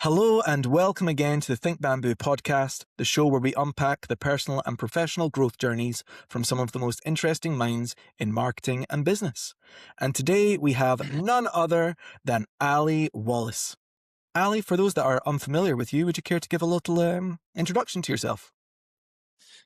Hello and welcome again to the Think Bambu podcast, the show where we unpack the personal and professional growth journeys from some of the most interesting minds in marketing and business. And today we have none other than Ali Wallace. Ali, for those that are unfamiliar with you, would you care to give a little introduction to yourself?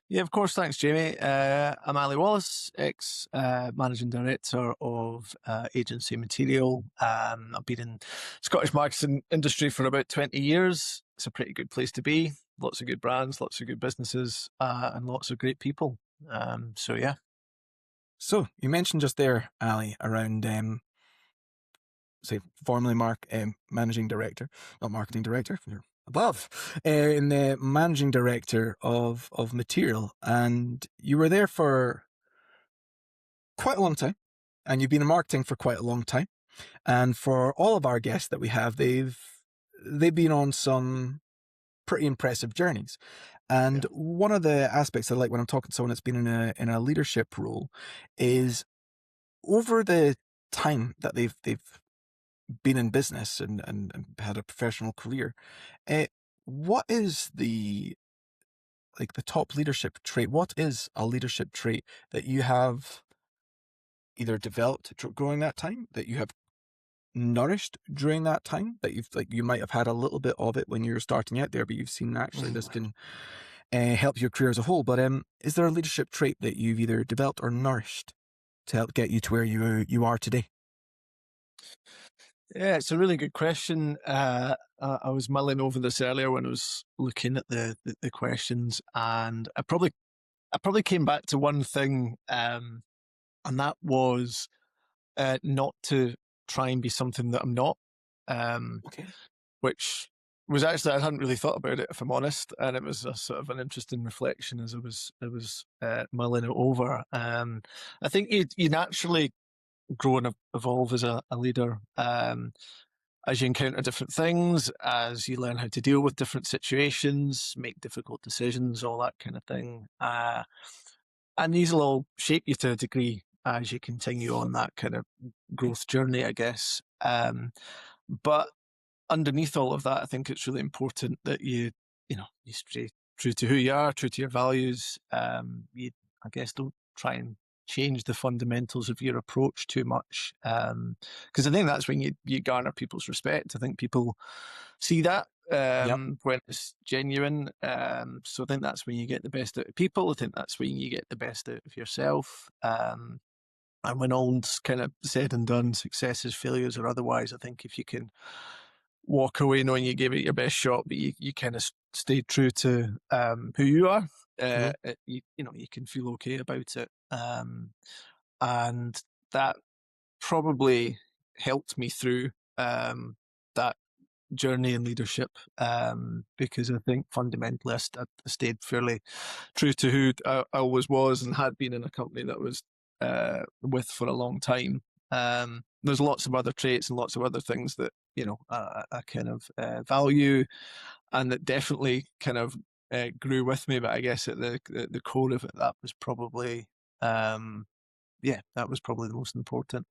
Yeah, of course. Thanks, Jamie. I'm Ali Wallace, ex-managing director of agency Material. I've been in Scottish marketing industry for about 20 years. It's a pretty good place to be. Lots of good brands, lots of good businesses, and lots of great people. Yeah. So you mentioned just there, Ali, around say formerly managing director, not marketing director, you're above, in the managing director of Material, and you were there for quite a long time, and you've been in marketing for quite a long time. And for all of our guests that we have, they've been on some pretty impressive journeys. And one of the aspects I like when I'm talking to someone that's been in a leadership role is over the time that they've been in business and had a professional career. What is the top leadership trait? What is a leadership trait that you have either developed growing that time, that you have nourished during that time, that you might have had a little bit of it when you were starting out there, but you've seen actually this can help your career as a whole? But is there a leadership trait that you've either developed or nourished to help get you to where you are today? Yeah, it's a really good question. I was mulling over this earlier when I was looking at the questions, and I probably came back to one thing, and that was not to try and be something that I'm not. Okay. Which was actually, I hadn't really thought about it, if I'm honest, and it was a sort of an interesting reflection as I was mulling it over. I think you naturally grow and evolve as a leader, as you encounter different things, as you learn how to deal with different situations, make difficult decisions, all that kind of thing. And these will all shape you to a degree as you continue on that kind of growth journey, I guess. But underneath all of that, I think it's really important that you stay true to who you are, true to your values. You, I guess, don't try and change the fundamentals of your approach too much, because I think that's when you garner people's respect. I think people see that Yep. when it's genuine. So I think that's when you get the best out of people. I think that's when you get the best out of yourself. And when all's kind of said and done, successes, failures, or otherwise, I think if you can walk away knowing you gave it your best shot, but you kind of stayed true to who you are, you can feel okay about it. And that probably helped me through that journey in leadership, because I think fundamentally I stayed fairly true to who I always was and had been in a company that I was with for a long time. There's lots of other traits and lots of other things that I kind of value, and that definitely kind of grew with me. But I guess at the core of it, that was probably that was probably the most important.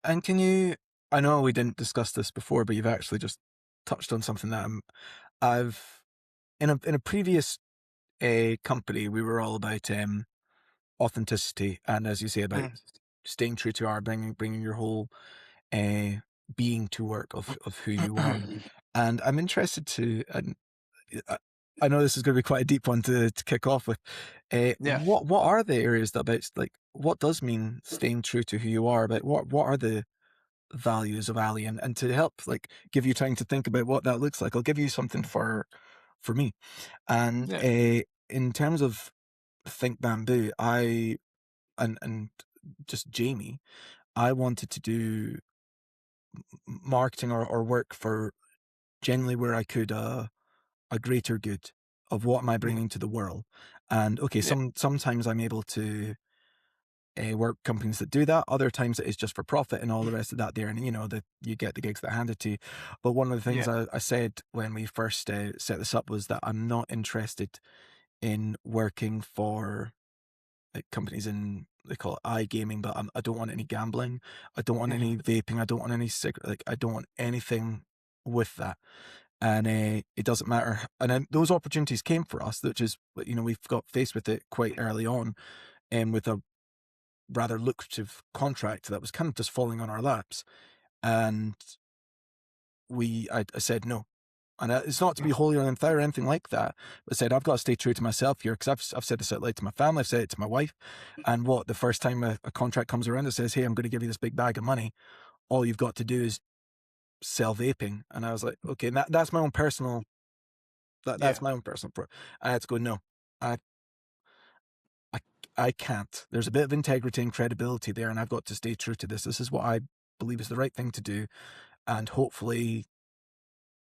And I know we didn't discuss this before, but you've actually just touched on something that I've, in a previous company, we were all about authenticity, and as you say, about staying true to bringing your whole being to work of who you are. And I'm interested and I know this is going to be quite a deep one to kick off with. What are the areas that about, like, what does mean staying true to who you are? About what are the values of Ali, and to help give you time to think about what that looks like, I'll give you something for me. And in terms of Think Bamboo, and just Jamie, I wanted to do marketing or work for generally where I could a greater good of what am I bringing to the world. And okay, sometimes I'm able to work companies that do that. Other times it is just for profit and all the rest of that there. And that you get the gigs that are handed to you. But one of the things I said when we first set this up was that I'm not interested in working for companies in, they call it iGaming, but I don't want any gambling. I don't want any vaping. I don't want any cigarette. I don't want anything with that. and it doesn't matter. And then those opportunities came for us, which is, we've got faced with it quite early on, and with a rather lucrative contract that was kind of just falling on our laps. And I said no. And it's not to be holy on fire or anything like that. But I said, I've got to stay true to myself here, because I've said this out loud to my family, I've said it to my wife. And the first time a contract comes around that says, hey, I'm going to give you this big bag of money, all you've got to do is sell vaping. And I was like, okay, that's my own personal, Yeah. that's my own personal I had to go, no, I, I, I can't. There's a bit of integrity and credibility there, and I've got to stay true to this. This is what I believe is the right thing to do. And hopefully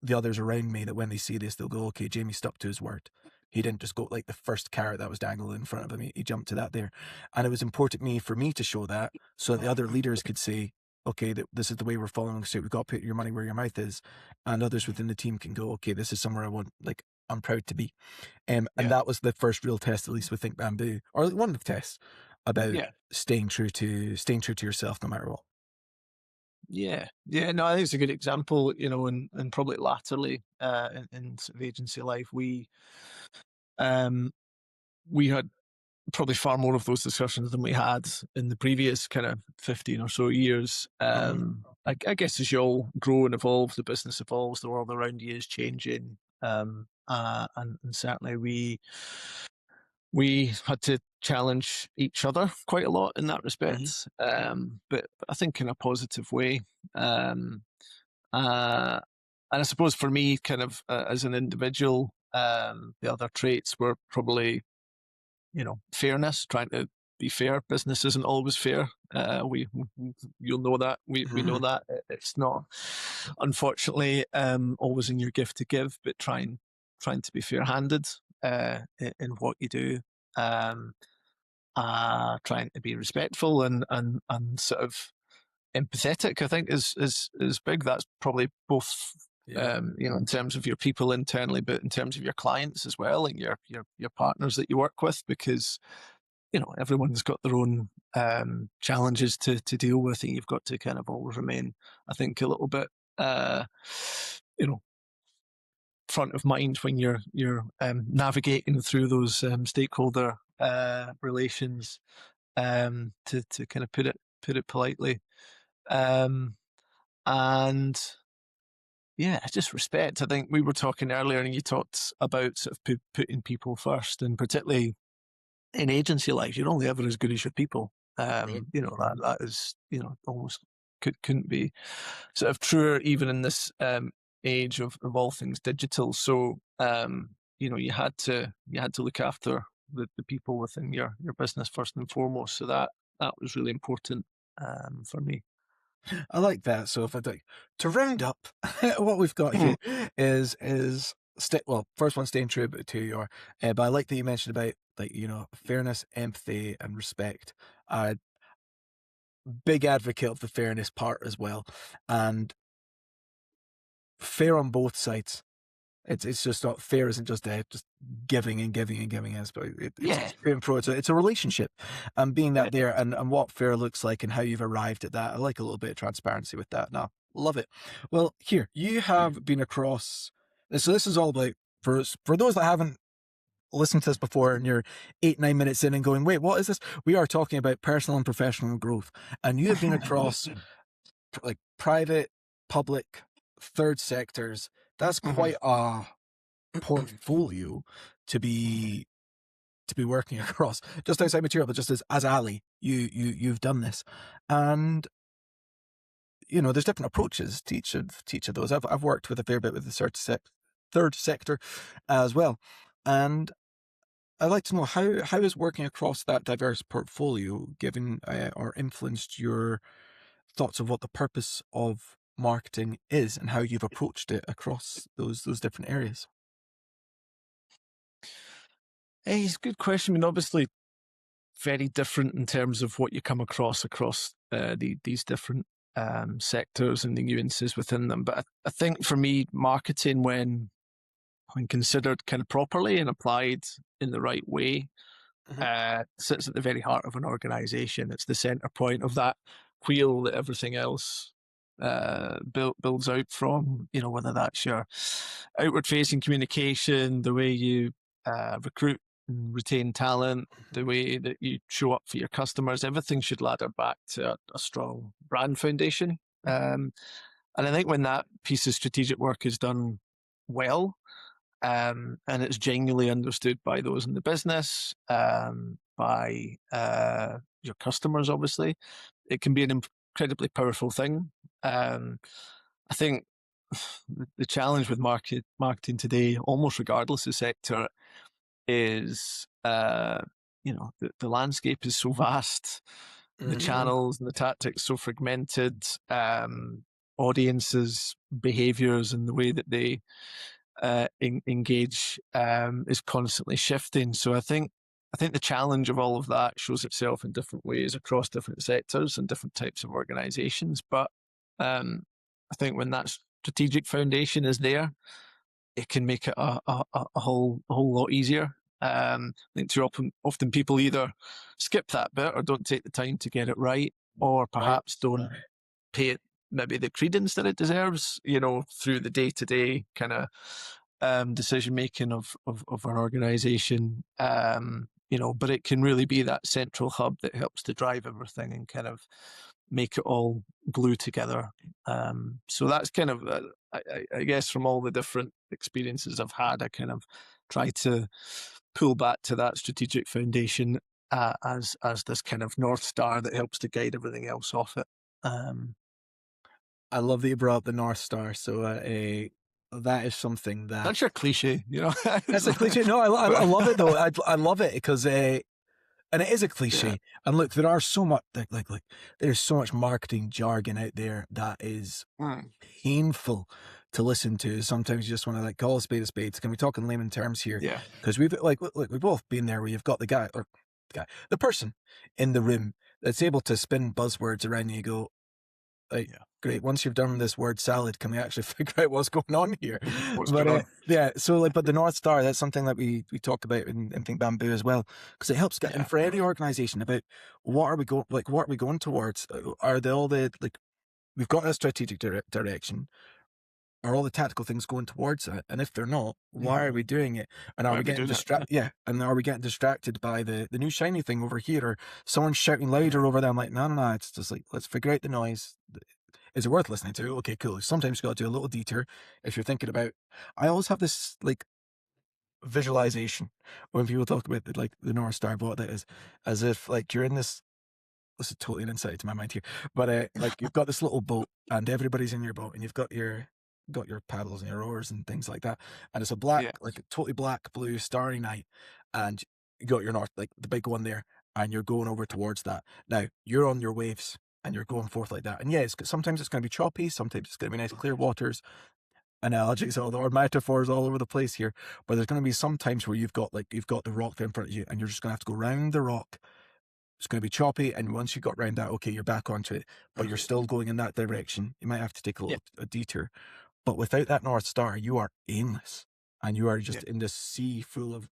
the others around me, that when they see this, they'll go, okay, Jamie stuck to his word. He didn't just go like the first carrot that was dangled in front of him. He jumped to that there. And it was important for me to show that, so that the other leaders could say, okay, this is the way we're following suit. We've got to put your money where your mouth is. And others within the team can go, okay, this is somewhere I'm proud to be. And Yeah. that was the first real test, at least with Think Bambu, or one of the tests, about Yeah. staying true to yourself no matter what. Yeah. Yeah. No, I think it's a good example, and probably latterly, in sort of agency life, um, we had probably far more of those discussions than we had in the previous kind of 15 or so years. Mhm. I guess as you all grow and evolve, the business evolves, the world around you is changing. And certainly we had to challenge each other quite a lot in that Mhm. respect. But I think in a positive way. Um, uh, and I suppose for me, kind of as an individual, the other traits were probably, fairness, trying to be fair. Business isn't always fair. You'll know that. We know that it's not, unfortunately, always in your gift to give, but trying to be fair-handed in what you do. Um, Trying to be respectful and sort of empathetic, I think is big. That's probably both, Yeah. in terms of your people internally, but in terms of your clients as well, and your partners that you work with, because everyone's got their own challenges to deal with, and you've got to kind of always remain, I think, a little bit, uh, you know, front of mind when you're navigating through those stakeholder relations, to kind of put it politely. Um, and yeah, just respect. I think we were talking earlier, and you talked about sort of putting people first, and particularly in agency life, you're only ever as good as your people. That is, almost couldn't be sort of truer, even in this age of all things digital. So, you had to look after the people within your business first and foremost. So that was really important for me. I like that. So if I do, to round up, what we've got here well, first one, staying true to who you are. But I like that you mentioned about, like, fairness, empathy, and respect. Big advocate of the fairness part as well, and fair on both sides. It's just not fair. Isn't just giving and giving and giving us, but it's Yeah, to and fro. It's a relationship, and being yeah. that there, and what fair looks like, and how you've arrived at that. I like a little bit of transparency with that. No, love it. Well, here you have been across. So this is all about, for those that haven't listened to this before, and you're 8-9 minutes in and going, wait, what is this? We are talking about personal and professional growth, and you have been across like private, public, third sectors. That's quite a portfolio to be working across, just outside material, but just as Ali, you've done this. And there's different approaches to each of those. I've worked with a fair bit with the third sector as well. And I'd like to know, how is working across that diverse portfolio given or influenced your thoughts of what the purpose of marketing is, and how you've approached it across those different areas. Hey, it's a good question. I mean, obviously, very different in terms of what you come across these different sectors and the nuances within them. But I think for me, marketing, when considered kind of properly and applied in the right way, Mhm. sits at the very heart of an organization. It's the center point of that wheel that everything else builds out from, whether that's your outward facing communication, the way you recruit and retain talent, the way that you show up for your customers. Everything should ladder back to a strong brand foundation. And I think when that piece of strategic work is done well, and it's genuinely understood by those in the business, by your customers, obviously, it can be an incredibly powerful thing. I think the challenge with marketing today, almost regardless of sector, is the landscape is so vast, the Mhm. channels and the tactics so fragmented, audiences, behaviors, and the way that they engage is constantly shifting. So I think the challenge of all of that shows itself in different ways across different sectors and different types of organizations. But I think when that strategic foundation is there, it can make it a whole lot easier. I think too often people either skip that bit or don't take the time to get it right, or Right. perhaps don't pay it maybe the credence that it deserves, through the day to day kind of decision making of an organization. But it can really be that central hub that helps to drive everything and kind of make it all glue together. So that's kind of, I guess, from all the different experiences I've had, I kind of try to pull back to that strategic foundation as this kind of north star that helps to guide everything else off it. Um, I love that you brought up the North Star. So that is something that that's your cliche. that's It's a like, cliche. No, I but love it though. I love it because and it is a yeah, cliche. And look, there are so much like there's so much marketing jargon out there that is mm, painful to listen to. Sometimes you just want to like call a spade a spade. Can we talk in layman terms here? yeah, Because we've like look, we've both been there where you've got the person in the room that's able to spin buzzwords around you. You go, like, yeah. great. Once you've done this word salad, can we actually figure out what's going on here? What's But going on? yeah, so like, but the North Star, that's something that we talk about in Think Bamboo as well, because it helps get in Yeah, for any organization about what are we going towards? Are they all the like we've got a strategic direction? Are all the tactical things going towards it? And if they're not, yeah. why are we doing it? And are Why we are we getting doing that? distracted? Yeah. And are we getting distracted by the new shiny thing over here or someone shouting louder over there? I'm like, no, no, no. It's just like, let's figure out the noise. Is it worth listening to? Okay, cool. Sometimes you got to do a little detour if you're thinking about. I always have this like visualization when people talk about like the North Star, what that is, as if like you're in this. This is totally an insight to my mind here, but like you've got this little boat and everybody's in your boat and you've got your paddles and your oars and things like that, and it's a black, Yeah, like a totally black, blue, starry night, and you got your north, like the big one there, and you're going over towards that. Now you're on your waves and you're going forth like that, and yeah, sometimes it's going to be choppy, sometimes it's going to be nice clear waters. Analogies or metaphors all over the place here, but there's going to be some times where you've got the rock there in front of you, and you're just going to have to go round the rock. It's going to be choppy, and once you got round that, okay, you're back onto it, but you're still going in that direction. You might have to take yeah, a detour, but without that North Star, you are aimless, and you are yeah, just in this sea full of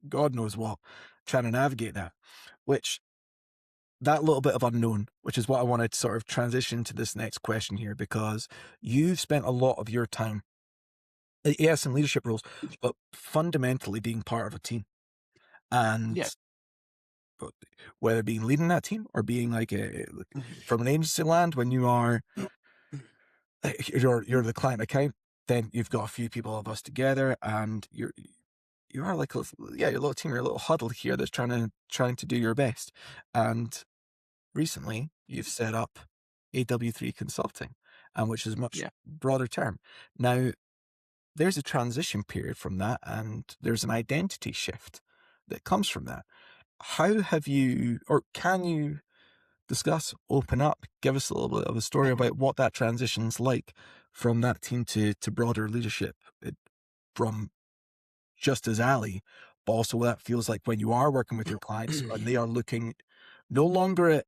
God knows what, trying to navigate that. Which that little bit of unknown, which is what I wanted to sort of transition to this next question here, because you've spent a lot of your time, yes, in leadership roles, but fundamentally being part of a team, and yeah. but whether being leading that team or being like Mhm. from an agency land when you are you're the client account, then you've got a few people of us together and you are like yeah, your little team, your little huddle here that's trying to do your best. And recently you've set up AW3 consulting, and which is a much Yeah. broader term. Now there's a transition period from that and there's an identity shift that comes from that. How have you, or can you discuss, open up, give us a little bit of a story Mhm. about what that transition's like from that team to broader leadership, from just as Ali, but also what that feels like when you are working with your clients and they are looking no longer at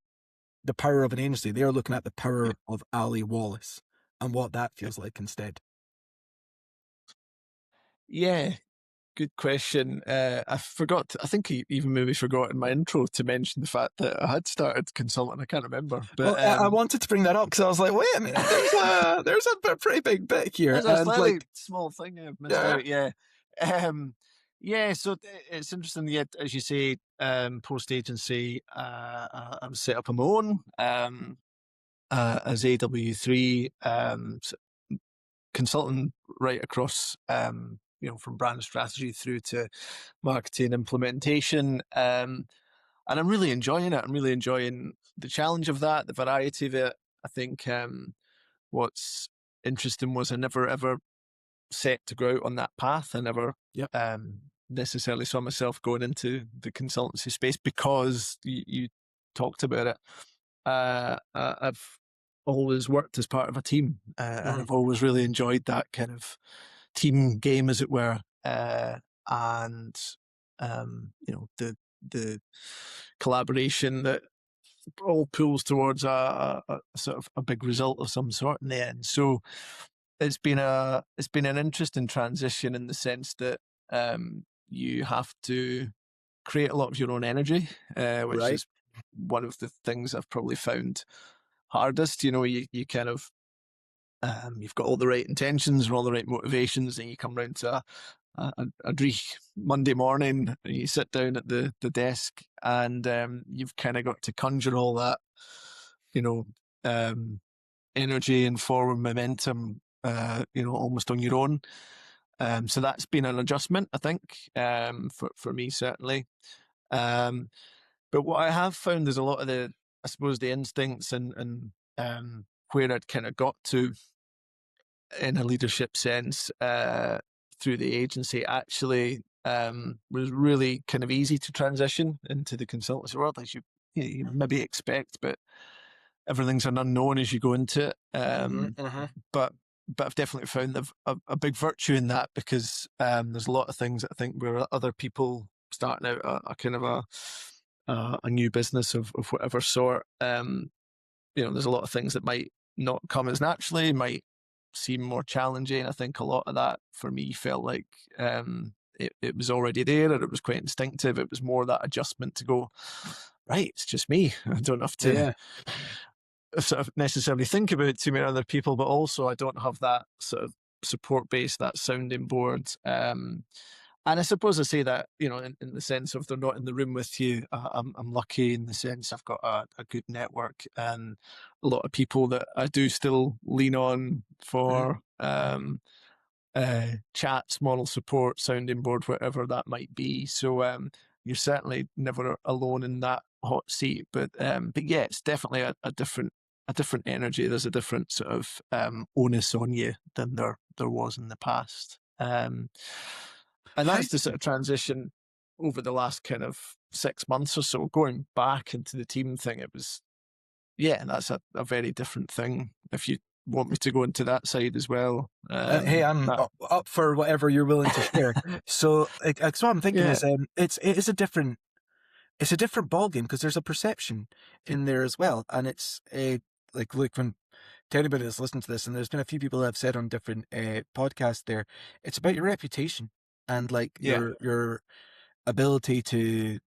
the power of an agency, they are looking at the Yeah. power of Ali Wallace and what that Yeah. feels like instead. Yeah. good question. I forgot. I think I even maybe forgot in my intro to mention the fact that I had started consulting. I can't remember, but Well, I wanted to bring that up because I was like, wait a minute, there's a pretty big bit here, there's a and slightly like, small thing I've missed yeah, out. Yeah, um, yeah. So it's interesting. Yet, as you say, post agency, I've set up on my own as AW3 consultant right across. From brand strategy through to marketing implementation. And I'm really enjoying it. I'm really enjoying the challenge of that, the variety of it. I think what's interesting was I never ever set to go out on that path. I never yep, necessarily saw myself going into the consultancy space because you talked about it. I've always worked as part of a team, and mhm, I've always really enjoyed that kind of team game, as it were. And the collaboration that all pulls towards a sort of a big result of some sort in the end. So it's been an interesting transition in the sense that you have to create a lot of your own energy, which right, is one of the things I've probably found hardest. You kind of you've got all the right intentions and all the right motivations, and you come round to a dreich Monday morning, and you sit down at the desk, and you've kind of got to conjure all that, you know, um, energy and forward momentum, almost on your own. So that's been an adjustment, I think, for me certainly. Um, but what I have found is a lot of I suppose, the instincts and where I'd kind of got to in a leadership sense through the agency actually was really kind of easy to transition into the consultancy world, as you maybe expect, but everything's an unknown as you go into it. hmm hmm But I've definitely found a big virtue in that, because there's a lot of things that I think where other people starting out a kind of a new business of whatever sort, there's a lot of things that might not come as naturally, might seem more challenging. I think a lot of that for me felt like it was already there, or it was quite instinctive. It was more that adjustment to go, right, it's just me. I don't have to yeah. sort of necessarily think about too many other people, but also I don't have that sort of support base, that sounding board. And I suppose I say that, in the sense of they're not in the room with you. I'm lucky in the sense I've got a good network and a lot of people that I do still lean on Mhm. for chats, moral support, sounding board, whatever that might be. So you're certainly never alone in that hot seat. But yeah, it's definitely a different energy. There's a different sort of onus on you than there was in the past. And How? that's the sort of transition over the last kind of 6 months or so. Going back into the team thing, it was, yeah, that's a very different thing. If you want me to go into that side as well, Hey, I'm that up for whatever you're willing to share. So, so what I'm thinking yeah, is, it is a different, it's a different ballgame because there's a perception in there as well, and it's a like, look, when to anybody that's listened to this, and there's been a few people that have said on different podcasts, there, it's about your reputation and like yeah, your ability to.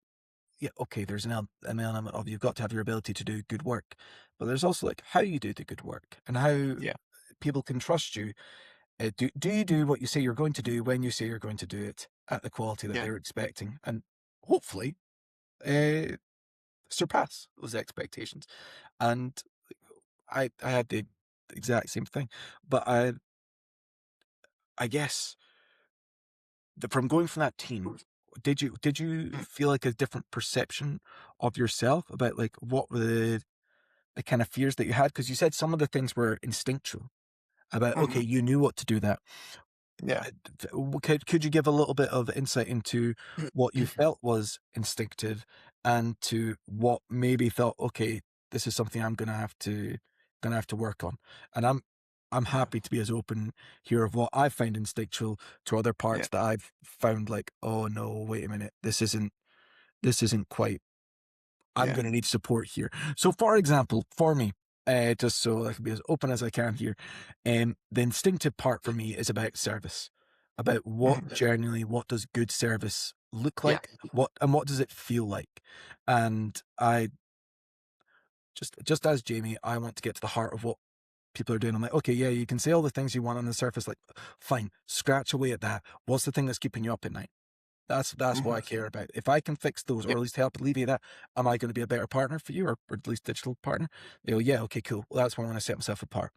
Yeah, okay, there's an element of you've got to have your ability to do good work, but there's also like how you do the good work and how yeah, people can trust you. Do you do what you say you're going to do when you say you're going to do it at the quality that yeah, they're expecting, and hopefully uh, surpass those expectations? And I had the exact same thing, but I guess from going from that team, did you mm, feel like a different perception of yourself about like what were the kind of fears that you had? Because you said some of the things were instinctual about, okay, mhm, you knew what to do that. yeah. Could you give a little bit of insight into what you felt was instinctive and to what maybe felt, okay, this is something I'm gonna have to work on. And I'm Yeah, happy to be as open here of what I find instinctual to other yeah, parts that I've found like, oh no, wait a minute, this isn't quite, I'm yeah, gonna need support here. So for example, for me, just so I can be as open as I can here, the instinctive part for me is about service. about Mhm. what does good service look Yeah. like, what does it feel like, and I just as Jamie, I want to get to the heart of what people are doing. I'm like, okay, yeah, you can say all the things you want on the surface, like, fine, scratch away at that. What's the thing that's keeping you up at night? That's what I Mhm. care about. If I can fix those, or Yep. at least help alleviate that, am I going to be a better partner for you, or at least digital partner? They go, yeah, okay, cool. Well, that's where I want to set myself apart.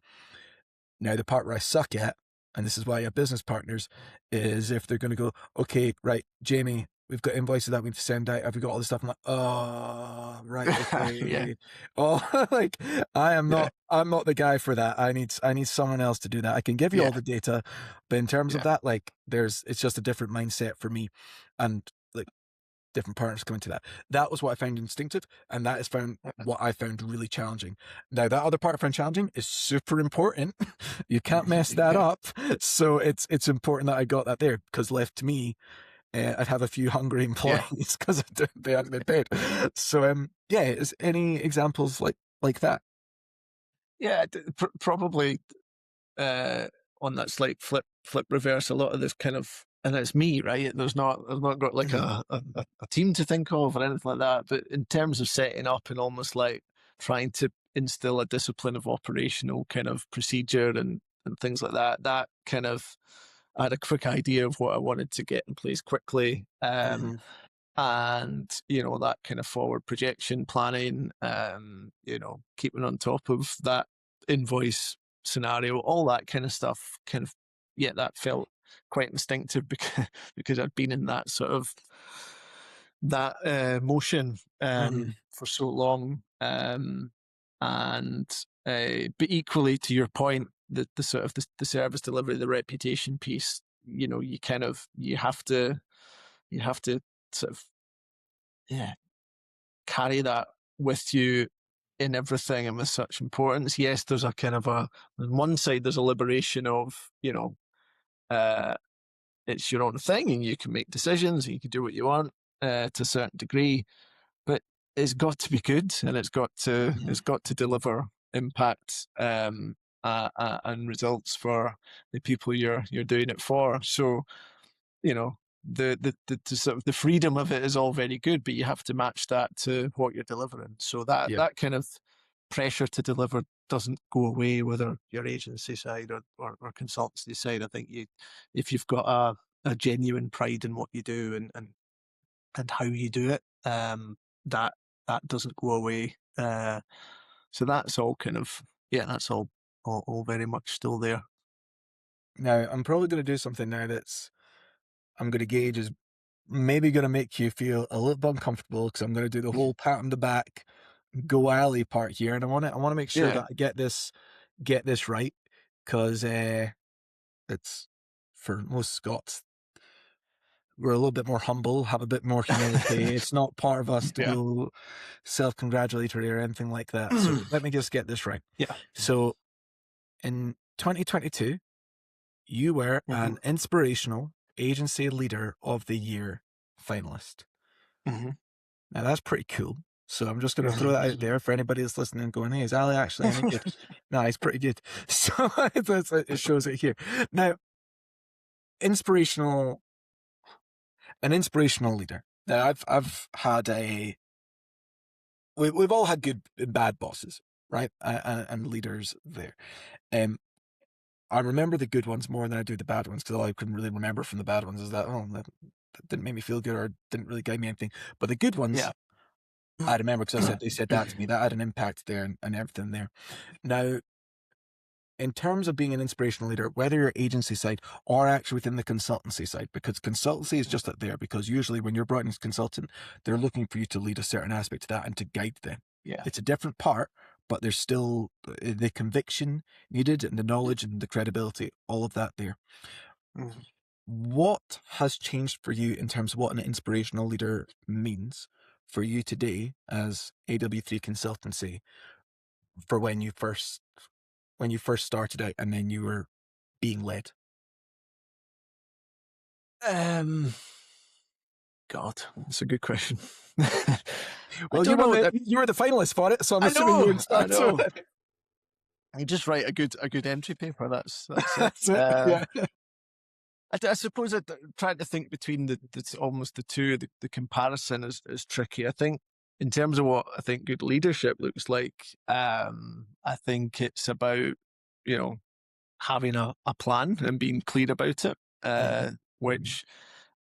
Now, the part where I suck at, and this is why I have business partners, is if they're going to go, okay, right, Jamie, we've got invoices that we have to send out. Have we got all this stuff? I'm like, oh, right, Yeah. okay. Oh, like Yeah. I'm not the guy for that. I need someone else to do that. I can give you all Yeah. the data, but in terms of Yeah. that, like, it's just a different mindset for me, and like different partners come into that. That was what I found instinctive, and that is found what I found really challenging. Now, that other part I found challenging is super important. You can't mess that Yeah. up. So it's important that I got that there, because left to me, I'd have a few hungry Yeah. employees because they hadn't been paid. So yeah, is any examples like that? Yeah. Probably uh, on that slight flip reverse, a lot of this kind of, and it's me, right? I've not got like Mhm, a team to think of or anything like that. But in terms of setting up and almost like trying to instill a discipline of operational kind of procedure and things like that, that kind of, I had a quick idea of what I wanted to get in place quickly. mhm, And that kind of forward projection planning, keeping on top of that invoice scenario, all that kind of stuff, kind of, yeah, that felt quite instinctive because I'd been in that sort of that motion mhm. for so long. And But equally, to your point, the sort of the service delivery, the reputation piece, you kind of you have to sort of, yeah, carry that with you in everything and with such importance. Yes, there's a kind of on one side, there's a liberation of, uh, it's your own thing and you can make decisions and you can do what you want to a certain degree, but it's got to be good and Mhm. it's got to deliver impact and results for the people you're doing it for. So, you know the sort of the freedom of it is all very good, but you have to match that to what you're delivering, so that Yeah. that kind of pressure to deliver doesn't go away, whether your agency side or consultancy side. I think if you've got a genuine pride in what you do and how you do it, that that doesn't go away. So that's all kind of, yeah, that's all very much still there. Now, I'm probably going to do something now I'm going to gauge is maybe going to make you feel a little bit uncomfortable, because I'm going to do the whole pat on the back, go alley part here, and I want to make sure Yeah. that I get this right, because it's for most Scots, we're a little bit more humble, have a bit more humility. It's not part of us to Yeah. go self-congratulatory or anything like that. So let me just get this right. Yeah. So in 2022, you were Hmm. an Inspirational Agency Leader of the Year finalist. Hmm. Now that's pretty cool. So I'm just going to throw Hmm. that out there for anybody that's listening going, hey, is Ali actually any good? No, he's pretty good. So it shows it here. Now, inspirational, an inspirational leader. Now I've had we've all had good and bad bosses, right? And leaders there. Um, I remember the good ones more than I do the bad ones, because all I can really remember from the bad ones is that, oh, that didn't make me feel good, or didn't really guide me anything. But the good ones, Yeah. I remember, because I said they said that to me. That had an impact there, and everything there. Now, in terms of being an inspirational leader, whether you're agency side or actually within the consultancy side, because consultancy is just up there, because usually when you're brought in as a consultant, they're looking for you to lead a certain aspect of that and to guide them. Yeah. It's a different part, but there's still the conviction needed, and the knowledge and the credibility, all of that there. Mhm. What has changed for you in terms of what an inspirational leader means for you today as AW3 Consultancy, for when you first started out and then you were being led? Um, God, that's a good question. I Well, don't know. you were the finalist for it, so I'm I assuming you know. I inspired to know. it. I just write a good entry paper. That's it. That's it. Yeah. I suppose trying to think between almost the two, the comparison is tricky. I think in terms of what I think good leadership looks like, I think it's about, having a plan and being clear about it, Hmm. which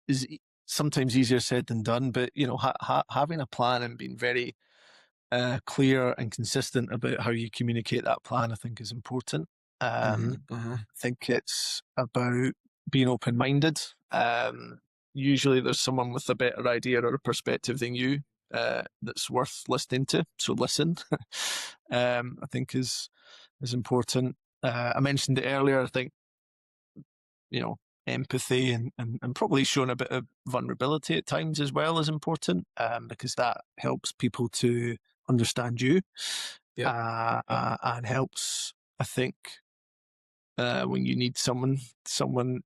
is sometimes easier said than done. But having a plan and being very clear and consistent about how you communicate that plan, I think, is important. Hmm. I think it's about being open minded. Usually, there's someone with a better idea or a perspective than you that's worth listening to. So listen, I think is important. I mentioned it earlier. I think you know empathy and probably showing a bit of vulnerability at times as well is important, because that helps people to understand you, Yep. and helps, I think, when you need someone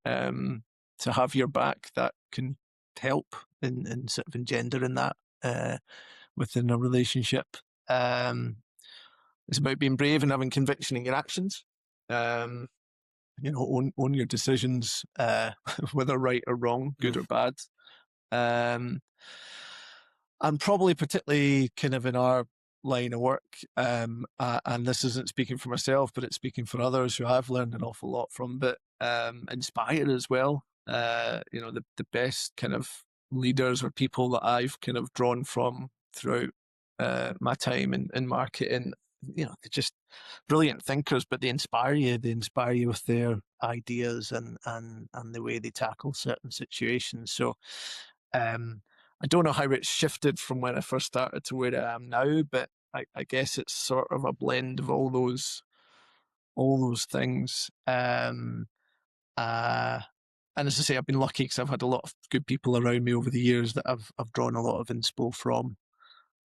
to have your back, that can help in sort of engendering that uh, within a relationship. Um, it's about being brave and having conviction in your actions. Um, own your decisions, whether right or wrong, good or bad. Um, and probably particularly kind of in our line of work, and this isn't speaking for myself, but it's speaking for others who I've learned an awful lot from, but inspire as well. The best kind of leaders or people that I've kind of drawn from throughout my time in marketing, they're just brilliant thinkers, but they inspire you. They inspire you with their ideas and the way they tackle certain situations. So, um, I don't know how it's shifted from when I first started to where I am now, but I guess it's sort of a blend of all those things. Uh, and as I say, I've been lucky because I've had a lot of good people around me over the years that I've drawn a lot of inspo from.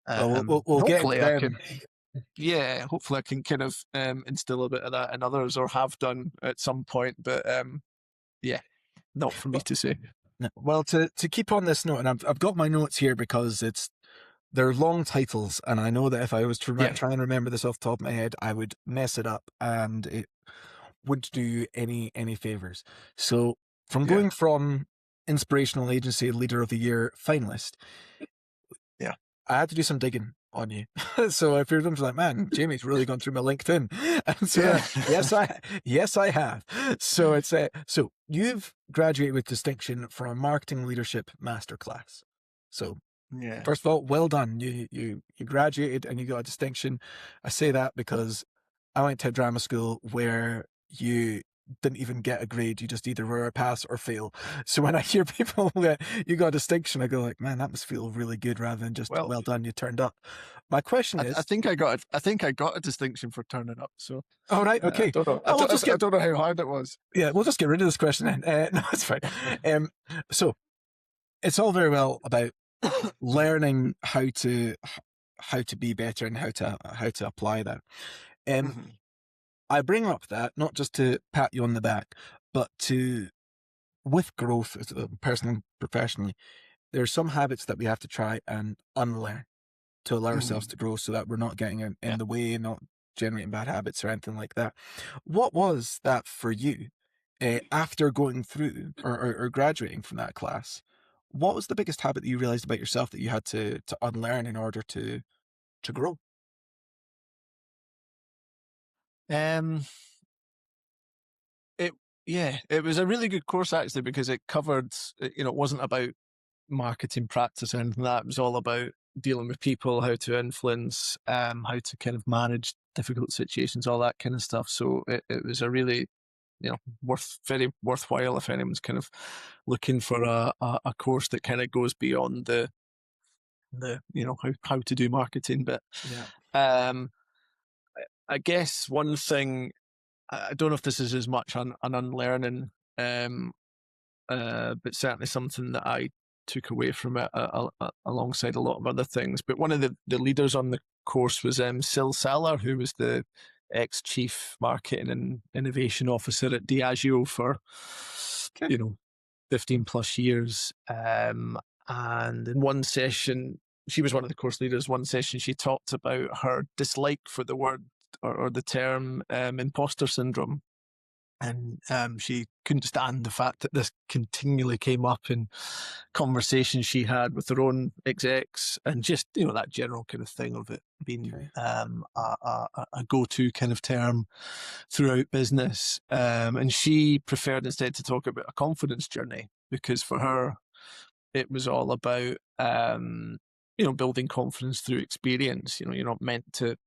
Well, we'll get into Hopefully I can, them. yeah, hopefully I can kind of instill a bit of that in others, or have done at some point. But yeah, not for me Well, to say. no, well, to keep on this note, and I've got my notes here because they're long titles, and I know that if I was to Yeah, try and remember this off the top of my head, I would mess it up, and it wouldn't do you any favors. So, from yeah, going from Inspirational Agency Leader of the Year finalist, yeah, I had to do some digging on you. So if you're like, man, Jamie's really gone through my LinkedIn, and so yeah, yes, I have. So it's so you've graduated with distinction from a marketing leadership masterclass. So yeah. first of all, well done. You graduated and you got a distinction. I say that because I went to a drama school where you didn't even get a grade. You just either were a pass or fail. So when I hear people that you got a distinction, I go like, man, that must feel really good rather than just Well, well done, you turned up. My question I is, think I got I think I got a distinction for turning up. So all right, I okay. don't know. Oh, we'll just I get don't know how hard it was. yeah, we'll just get rid of this question then. No, it's fine. Um, so it's all very well about learning how to be better and how to apply that. Um, Mhm. I bring up that not just to pat you on the back, but to with growth as a personal and professionally, there are some habits that we have to try and unlearn to allow ourselves Mhm. to grow so that we're not getting in Yeah. the way and not generating bad habits or anything like that. What was that for you after going through or graduating from that class? What was the biggest habit that you realized about yourself that you had to unlearn in order to grow? Um. It yeah. It was a really good course actually, because it covered. It wasn't about marketing practice or anything like that. It was all about dealing with people, how to influence, how to kind of manage difficult situations, all that kind of stuff. So it was a really, very worthwhile if anyone's kind of looking for a course that kind of goes beyond the how to do marketing. But Yeah. um, I guess one thing, I don't know if this is as much an unlearning, um, but certainly something that I took away from it, alongside a lot of other things. But one of the leaders on the course was Sil Saller, who was the ex-chief marketing and innovation officer at Diageo for, Okay. you know, 15 plus years. And in one session, she was one of the course leaders. One session, she talked about her dislike for the word or the term imposter syndrome. And she couldn't stand the fact that this continually came up in conversations she had with her own execs, and just that general kind of thing of it being Okay. a go-to kind of term throughout business. And she preferred instead to talk about a confidence journey, because for her it was all about building confidence through experience. You're not meant to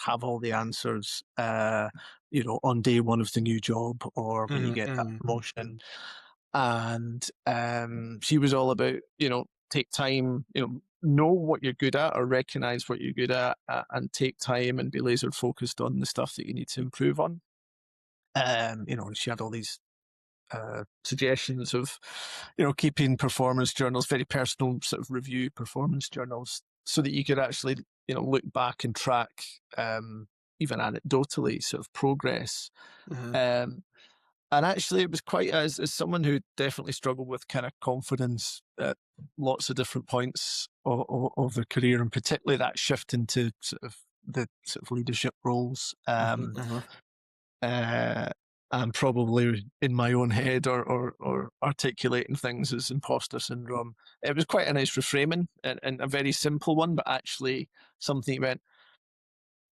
have all the answers, on day one of the new job or when you Mhm, get that mhm. promotion. And she was all about, take time, know what you're good at or recognize what you're good at, and take time and be laser focused on the stuff that you need to improve on. She had all these suggestions of, keeping performance journals, very personal sort of review performance journals, so that you could actually, look back and track, even anecdotally, sort of progress. Mhm. Um, and actually, it was quite, as someone who definitely struggled with kind of confidence at lots of different points of their career, and particularly that shift into sort of the sort of leadership roles. Mhm, mhm. Uh, I'm probably in my own head, or articulating things as imposter syndrome. It was quite a nice reframing, and a very simple one, but actually something that went,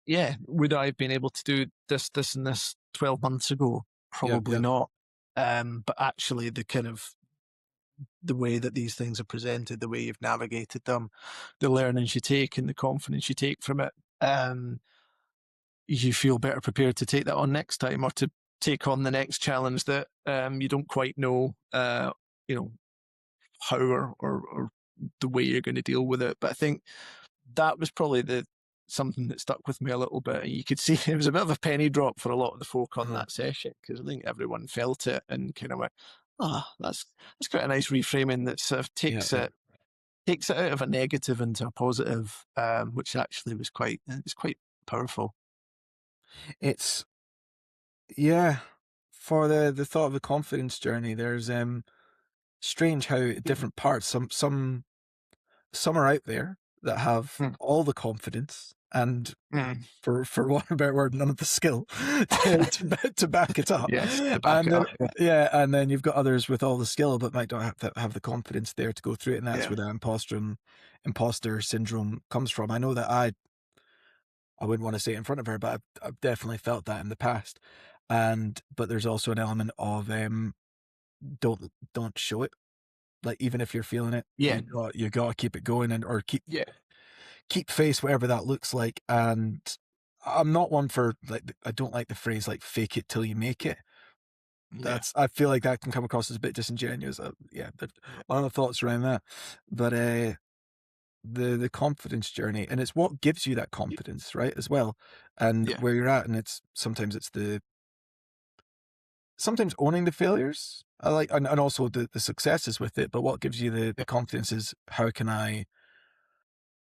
yeah, would I have been able to do this, this, and this 12 months ago? Yep, Probably yep. not. But actually, the way that these things are presented, the way you've navigated them, the learnings you take, and the confidence you take from it, um, you feel better prepared to take that on next time, or to take on the next challenge that you don't quite know, you know, how, or the way you're going to deal with it. But I think that was probably the something that stuck with me a little bit. You could see it was a bit of a penny drop for a lot of the folk on Mhm. that session, because I think everyone felt it and kind of went, "Ah, that's quite a nice reframing that sort of Yeah, yeah. takes it out of a negative into a positive," which actually was quite powerful. It's yeah, for the thought of a confidence journey, there's, strange how different parts some are out there that have Mm, all the confidence and mm. for want of a better word, none of the skill to back it up. Yes, to back And it then up. Yeah, and then you've got others with all the skill but might not have the confidence there to go through it, and that's yeah, where that imposter syndrome comes from. I know that I wouldn't wanna say it in front of her, but I've definitely felt that in the past. But there's also an element of, don't show it. Like, even if you're feeling it, yeah, you gotta keep it going and or yeah, keep face whatever that looks like. And I'm not one for like I don't like the phrase like fake it till you make it. yeah, That's I feel like that can come across as a bit disingenuous. Yeah, yeah, one of the thoughts around that. But the confidence journey, and it's what gives you that confidence, right? As well, and yeah, where you're at, and it's sometimes it's the sometimes owning the failures. I like and also the successes with it. But what gives you the yeah, confidence is how can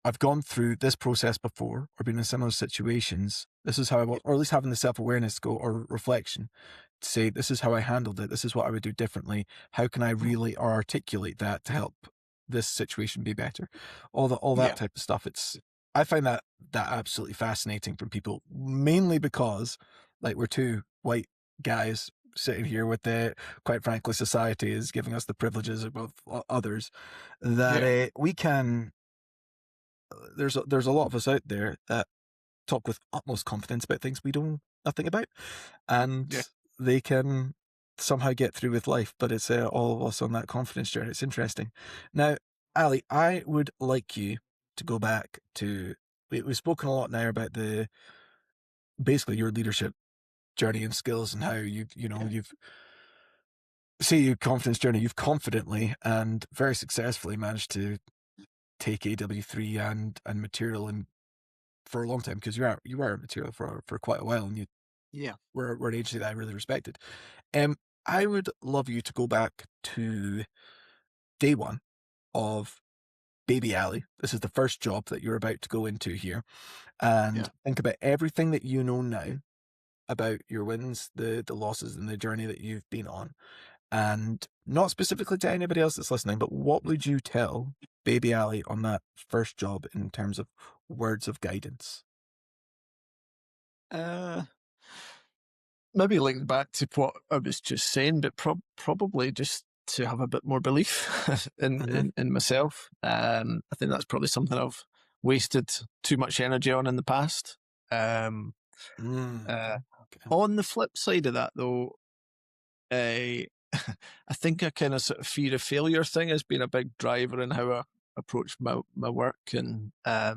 I've gone through this process before or been in similar situations. This is how I yeah, was, or at least having the self awareness go or reflection to say, this is how I handled it. This is what I would do differently. How can I mm, really articulate that to help this situation be better? All that yeah, type of stuff. I find that absolutely fascinating from people, mainly because like we're two white guys sitting here with the, quite frankly, society is giving us the privileges above others that yeah, we can there's a lot of us out there that talk with utmost confidence about things we know nothing about, and yeah. they can somehow get through with life. But it's all of us on that confidence journey. It's interesting. Now, Ali, I would like you to go back to. We've spoken a lot now about the basically your leadership journey and skills and how Yeah. you've see your confidence journey. You've confidently and very successfully managed to take AW3 and material and for a long time because you were material for quite a while and you Yeah. were an agency that I really respected. Um, I would love you to go back to day one of Baby Alley. This is the first job that you're about to go into here, and Yeah. think about everything that you know now about your wins, the losses, and the journey that you've been on. And not specifically to anybody else that's listening, but what would you tell Baby Alley on that first job in terms of words of guidance? Uh, maybe linked back to what I was just saying, but probably just to have a bit more belief Hmm. in myself. I think that's probably something I've wasted too much energy on in the past. Um, Mm. uh, Okay. on the flip side of that, though, I I think a kind of sort of fear of failure thing has been a big driver in how I approach my work, and how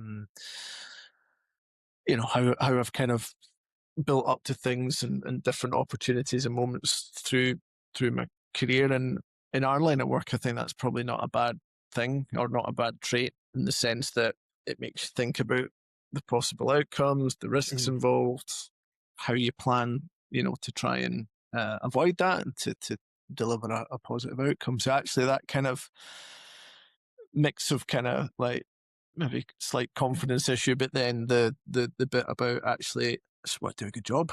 I've kind of built up to things, and different opportunities and moments through my career. And in our line of work, I think that's probably not a bad thing, or not a bad trait, in the sense that it makes you think about the possible outcomes, the risks Mm. involved, how you plan, to try and avoid that, and to deliver a positive outcome. So actually, that kind of mix of kind of like maybe slight confidence issue, but then the bit about actually just want to do a good job,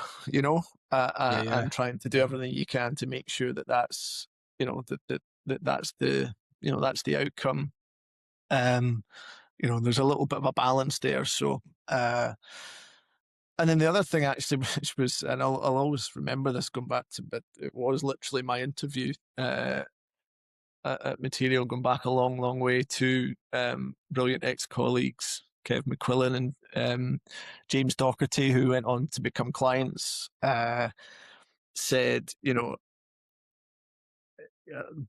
Yeah, yeah. and trying to do everything you can to make sure that that's that's the outcome. Um, there's a little bit of a balance there. So, and then the other thing actually, which was, and I'll always remember this going back to, but it was literally my interview. At Material, going back a long, long way to brilliant ex-colleagues, Kev McQuillan and James Docherty, who went on to become clients, said,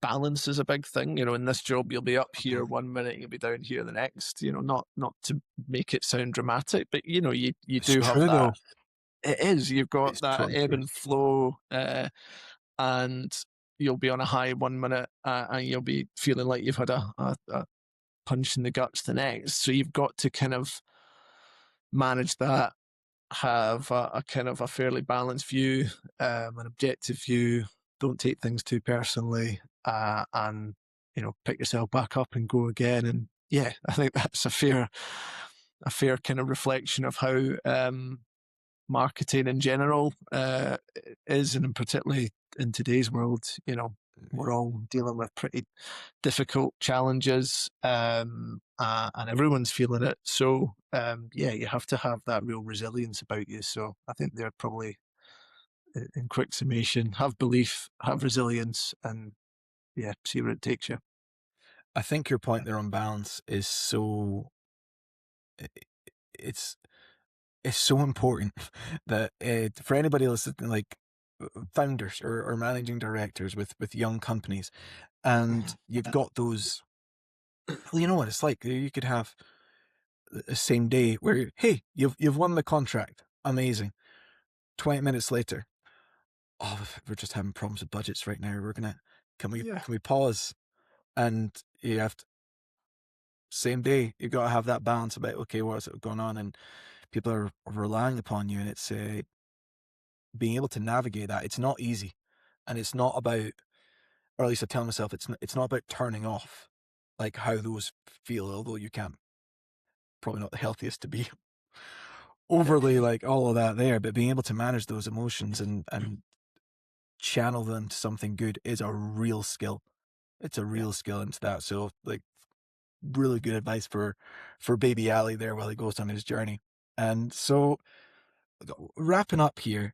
balance is a big thing. In this job, you'll be up here Mhm. one minute, you'll be down here the next. Not to make it sound dramatic, but you It's do have true that. though. It is. You've got It's that totally ebb true. and flow, and you'll be on a high one minute, and you'll be feeling like you've had a punch in the guts the next. So you've got to kind of manage that, have a kind of a fairly balanced view, an objective view. Don't take things too personally, and pick yourself back up and go again. And yeah, I think that's a fair kind of reflection of how marketing in general is, and particularly in today's world. We're all dealing with pretty difficult challenges, and everyone's feeling it. So, yeah, you have to have that real resilience about you. So, I think they're probably, in quick summation, have belief, have resilience, and yeah, see where it takes you. I think your point there on balance is so i- it's it's so important that for anybody listening, like founders or managing directors with young companies, and you've got those. Well, you know what it's like. You could have the same day where, hey, you've won the contract, amazing. 20 minutes later, oh, we're just having problems with budgets right now. We're gonna Yeah, can we pause? And you have to, same day, you got to have that balance about, okay, what's going on, and people are relying upon you, and it's being able to navigate that. It's not easy, and it's not about, or at least I tell myself, it's not about turning off, like how those feel. Although you can't, probably not the healthiest to be overly like all of that there, but being able to manage those emotions and channel them to something good is a real skill. It's a yeah, real skill into that. So like really good advice for baby Ali there while he goes on his journey. And so wrapping up here,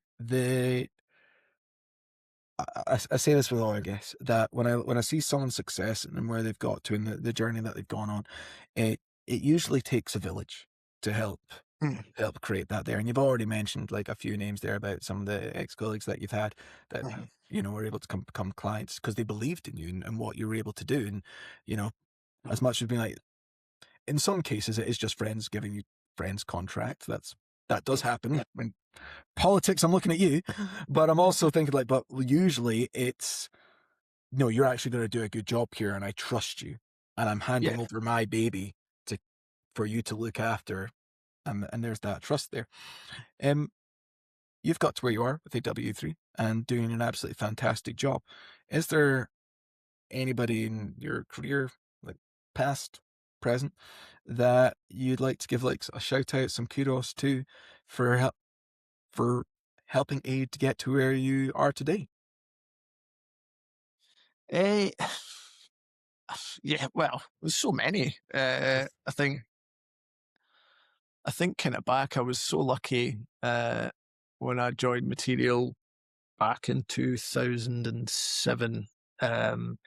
I say this with all our guests that when I see someone's success and where they've got to, and the journey that they've gone on, it usually takes a village to mm, help create that there. And you've already mentioned like a few names there about some of the ex-colleagues that you've had that, mhm, were able to become clients because they believed in you and what you were able to do. And, you know, as much as being like, in some cases, it is just friends giving you friends contract. That does happen. In politics, I'm looking at you, but I'm also thinking like, but usually it's, no, you're actually going to do a good job here, and I trust you, and I'm yeah. handing over my baby to for you to look after, and there's that trust there. Um, you've got to where you are with AW3 and doing an absolutely fantastic job. Is there anybody in your career, like past, present, that you'd like to give like a shout out, some kudos to for for helping aid to get to where you are today? Eh, yeah, well, there's so many. I think kind of back, I was so lucky when I joined Material. back in 2007. Um,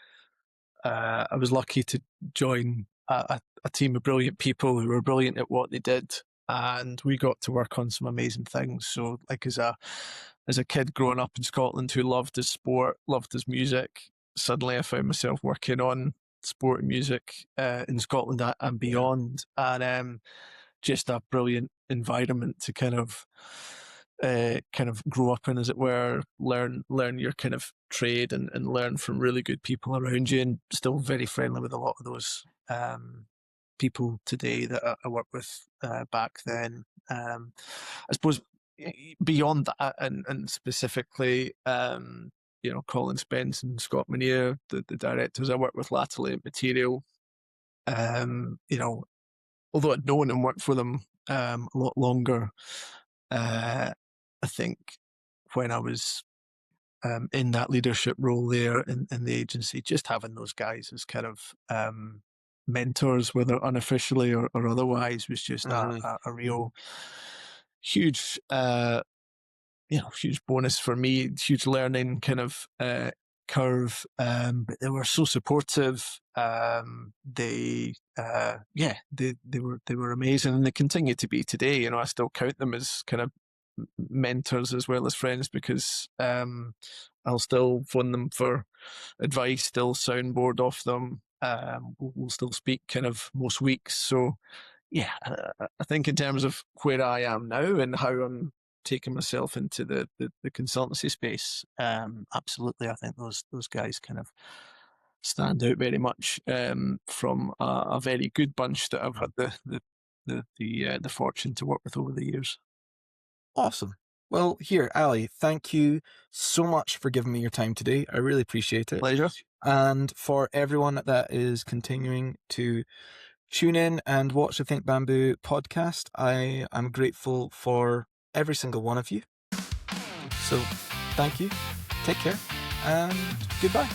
I was lucky to join a team of brilliant people who were brilliant at what they did, and we got to work on some amazing things. So, like as a kid growing up in Scotland who loved his sport, loved his music, suddenly I found myself working on sport and music in Scotland and Yeah. beyond, and just a brilliant environment to kind of grow up in, as it were, learn your kind of trade and learn from really good people around you, and still very friendly with a lot of those people today that I work with back then. I suppose beyond that, and specifically, Colin Spence and Scott Monier, the directors I work with latterly at Material, although I'd known and worked for them a lot longer, I think when I was in that leadership role there in the agency, just having those guys as kind of mentors, whether unofficially or otherwise, was just Hmm. a real huge huge bonus for me, huge learning kind of curve. But they were so supportive. They were amazing, and they continue to be today. I still count them as kind of mentors as well as friends, because I'll still phone them for advice, still soundboard off them. We'll still speak kind of most weeks. So yeah, I think in terms of where I am now and how I'm taking myself into the consultancy space, absolutely, I think those guys kind of stand out very much from a very good bunch that I've had the fortune to work with over the years. Awesome. Well, here, Ali, thank you so much for giving me your time today. I really appreciate it. Pleasure. And for everyone that is continuing to tune in and watch the Think Bamboo podcast, I am grateful for every single one of you. So thank you, take care, and goodbye.